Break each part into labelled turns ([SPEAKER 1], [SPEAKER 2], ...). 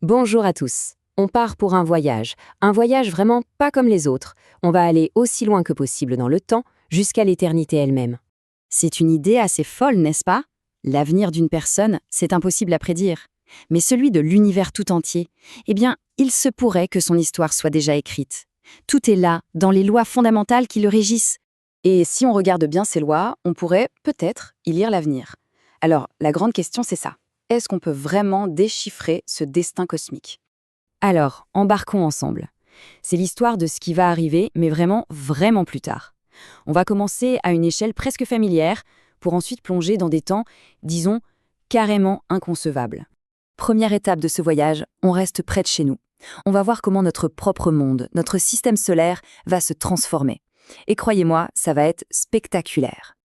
[SPEAKER 1] Bonjour à tous. On part pour un voyage vraiment pas comme les autres. On va aller aussi loin que possible dans le temps, jusqu'à l'éternité elle-même.
[SPEAKER 2] C'est une idée assez folle, n'est-ce pas? L'avenir d'une personne, c'est impossible à prédire. Mais celui de l'univers tout entier, eh bien, il se pourrait que son histoire soit déjà écrite. Tout est là, dans les lois fondamentales qui le régissent. Et si on regarde bien ces lois, on pourrait, peut-être, y lire l'avenir. Alors, la grande question, c'est ça. Est-ce qu'on peut vraiment déchiffrer ce destin cosmique?
[SPEAKER 1] Alors, embarquons ensemble. C'est l'histoire de ce qui va arriver, mais vraiment plus tard. On va commencer à une échelle presque familière, pour ensuite plonger dans des temps, disons, carrément inconcevables. Première étape de ce voyage, on reste près de chez nous. On va voir comment notre propre monde, notre système solaire, va se transformer. Et croyez-moi, ça va être spectaculaire.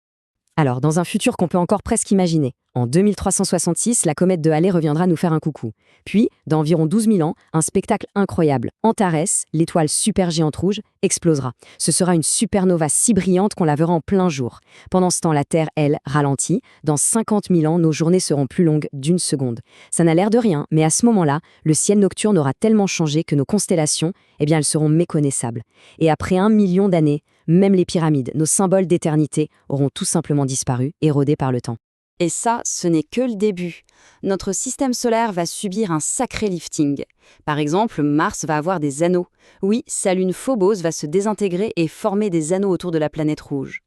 [SPEAKER 1] Alors, dans un futur qu'on peut encore presque imaginer, en 2366, la comète de Halley reviendra nous faire un coucou. Puis, dans environ 12 000 ans, un spectacle incroyable, Antares, l'étoile supergéante rouge, explosera. Ce sera une supernova si brillante qu'on la verra en plein jour. Pendant ce temps, la Terre, elle, ralentit. Dans 50 000 ans, nos journées seront plus longues d'une seconde. Ça n'a l'air de rien, mais à ce moment-là, le ciel nocturne aura tellement changé que nos constellations, eh bien, elles seront méconnaissables. Et après 1 million d'années, même les pyramides, nos symboles d'éternité, auront tout simplement disparu, érodés par le temps.
[SPEAKER 2] Et ça, ce n'est que le début. Notre système solaire va subir un sacré lifting. Par exemple, Mars va avoir des anneaux. Oui, sa lune Phobos va se désintégrer et former des anneaux autour de la planète rouge.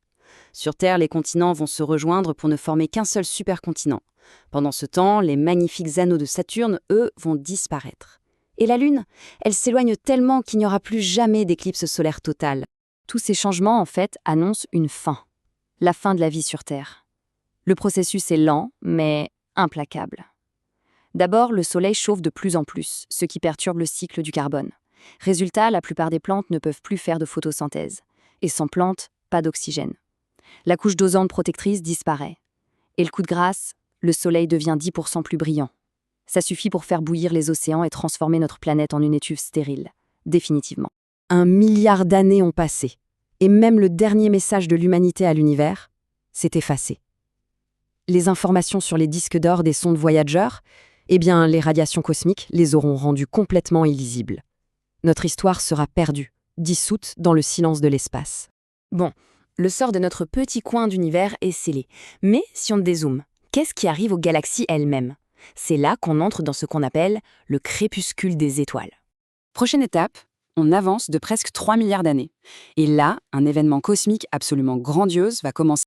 [SPEAKER 2] Sur Terre, les continents vont se rejoindre pour ne former qu'un seul supercontinent. Pendant ce temps, les magnifiques anneaux de Saturne, eux, vont disparaître. Et la Lune, elle s'éloigne tellement qu'il n'y aura plus jamais d'éclipse solaire totale. Tous ces changements, en fait, annoncent une fin. La fin de la vie sur Terre. Le processus est lent, mais implacable. D'abord, le Soleil chauffe de plus en plus, ce qui perturbe le cycle du carbone. Résultat, la plupart des plantes ne peuvent plus faire de photosynthèse. Et sans plantes, pas d'oxygène. La couche d'ozone protectrice disparaît. Et le coup de grâce, le Soleil devient 10% plus brillant. Ça suffit pour faire bouillir les océans et transformer notre planète en une étuve stérile. Définitivement. 1 milliard d'années ont passé. Et même le dernier message de l'humanité à l'univers s'est effacé. Les informations sur les disques d'or des sondes Voyager, eh bien, les radiations cosmiques les auront rendues complètement illisibles. Notre histoire sera perdue, dissoute dans le silence de l'espace. Bon, le sort de notre petit coin d'univers est scellé. Mais si on dézoome, qu'est-ce qui arrive aux galaxies elles-mêmes? C'est là qu'on entre dans ce qu'on appelle le crépuscule des étoiles. Prochaine étape, on avance de presque 3 milliards d'années. Et là, un événement cosmique absolument grandiose va commencer.